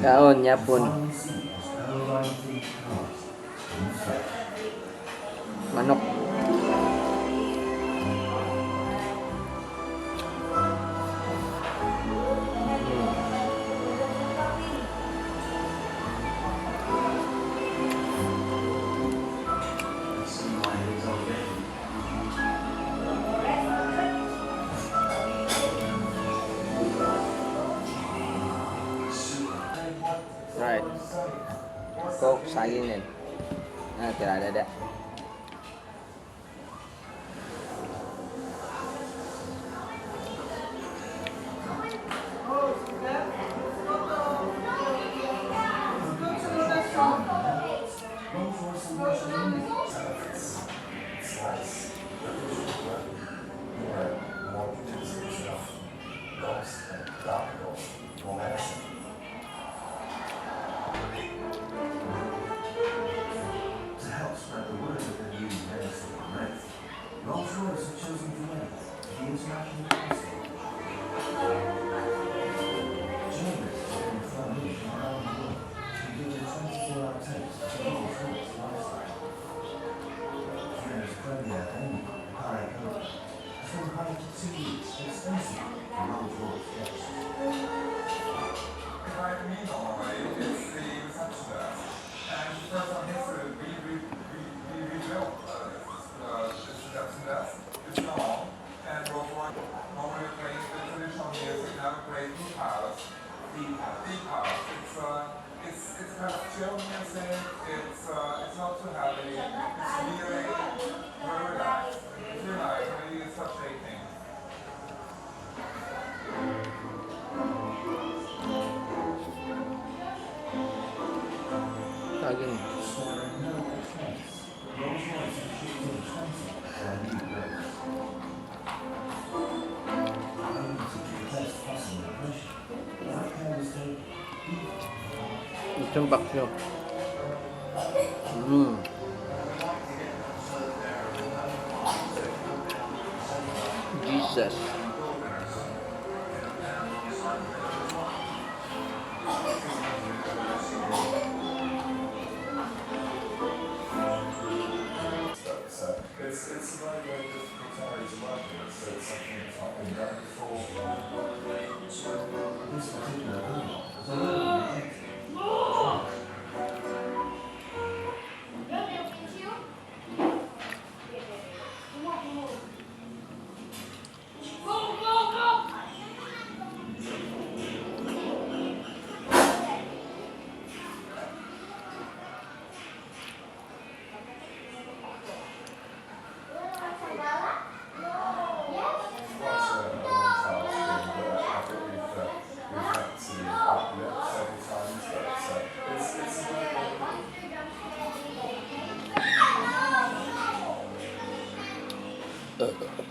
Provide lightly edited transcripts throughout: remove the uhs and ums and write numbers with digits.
Kaon, yapon. Manok. Right. Coke, saging din. Tirada ada. It's kind of chill music. It's not too heavy. It's really very relaxed. It's really nice. Maybe it's start shaking. Saging. Itong box nyo. Jesus. It's a very, very difficult area to work with. So it's something that's not been done before. This particular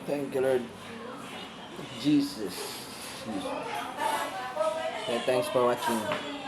Thank you, Lord. Jesus. Okay, thanks for watching.